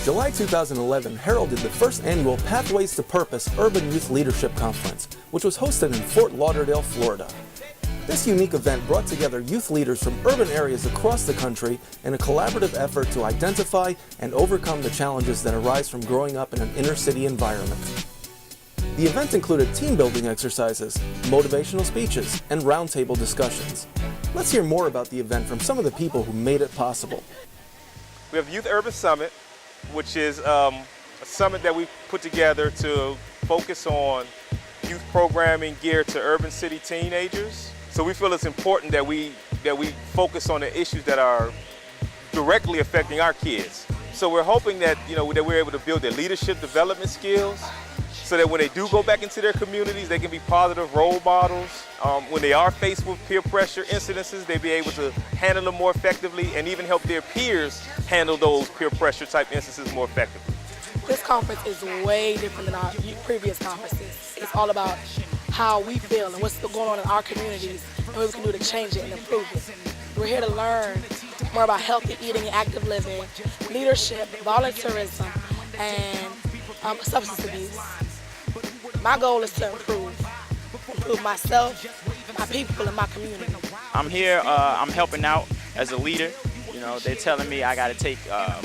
July 2011 heralded the first annual Pathways to Purpose Urban Youth Leadership Conference, which was hosted in Fort Lauderdale, Florida. This unique event brought together youth leaders from urban areas across the country in a collaborative effort to identify and overcome the challenges that arise from growing up in an inner-city environment. The event included team-building exercises, motivational speeches, and roundtable discussions. Let's hear more about the event from some of the people who made it possible. We have Youth Urban Summit, which is a summit that we put together to focus on youth programming geared to urban city teenagers. So we feel it's important that we focus on the issues that are directly affecting our kids. So we're hoping that that we're able to build their leadership development skills, so that when they do go back into their communities, they can be positive role models. When they are faced with peer pressure incidences, they be able to handle them more effectively and even help their peers handle those peer pressure type instances more effectively. This conference is way different than our previous conferences. It's all about how we feel and what's going on in our communities and what we can do to change it and improve it. We're here to learn more about healthy eating and active living, leadership, volunteerism, and substance abuse. My goal is to improve myself, my people, and my community. I'm here, I'm helping out as a leader. They're telling me I gotta take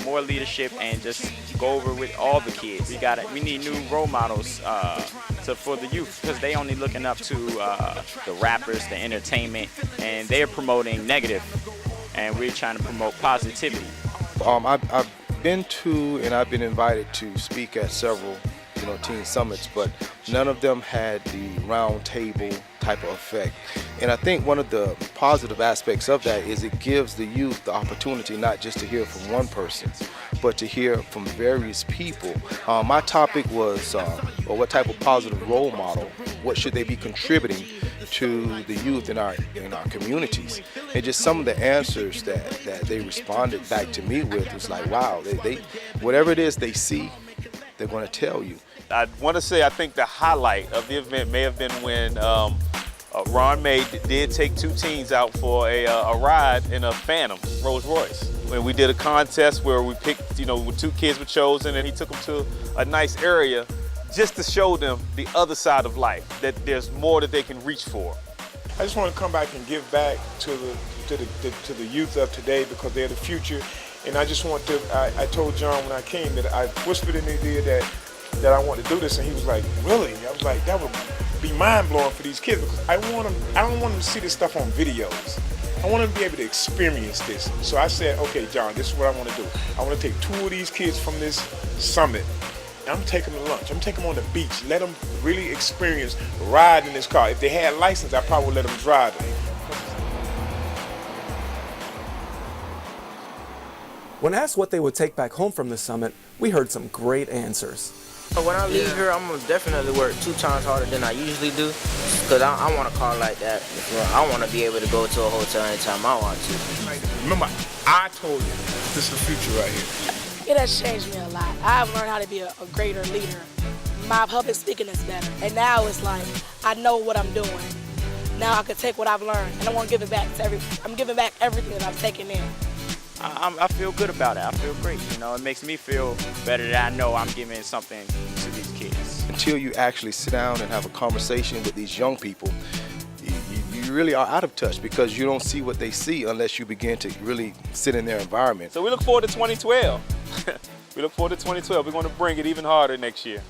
more leadership and just go over with all the kids. We need new role models for the youth, because they only looking up to the rappers, the entertainment, and they're promoting negative, and we're trying to promote positivity. I've been to and I've been invited to speak at several teen summits, but none of them had the round table type of effect. And I think one of the positive aspects of that is it gives the youth the opportunity not just to hear from one person, but to hear from various people. My topic was, what type of positive role model, what should they be contributing to the youth in our communities? And just some of the answers that they responded back to me with was like, wow, they whatever it is they see, they're going to tell you. I want to say I think the highlight of the event may have been when Ron May did take two teens out for a ride in a Phantom Rolls Royce. When we did a contest where we picked, two kids were chosen, and he took them to a nice area just to show them the other side of life, that there's more that they can reach for. I just want to come back and give back to the youth of today, because they're the future. And I just want to, I told Jon when I came that I whispered in the ear that I want to do this, and he was like, really? I was like, that would be mind-blowing for these kids, because I don't want them to see this stuff on videos. I want them to be able to experience this. So I said, okay, Jon, this is what I want to do. I want to take two of these kids from this summit, and I'm taking them to lunch. I'm taking them on the beach. Let them really experience riding in this car. If they had a license, I probably would let them drive it. When asked what they would take back home from the summit, we heard some great answers. When I leave here, I'm going to definitely work 2 times harder than I usually do, because I want a car like that. I want to be able to go to a hotel anytime I want to. Remember, I told you, this is the future right here. It has changed me a lot. I've learned how to be a greater leader. My public speaking is better. And now it's like, I know what I'm doing. Now I can take what I've learned, and I want to give it back to I'm giving back everything that I've taken in. I feel good about it. I feel great. It makes me feel better that I know I'm giving something to these kids. Until you actually sit down and have a conversation with these young people, you really are out of touch, because you don't see what they see unless you begin to really sit in their environment. So we look forward to 2012. We look forward to 2012. We're going to bring it even harder next year.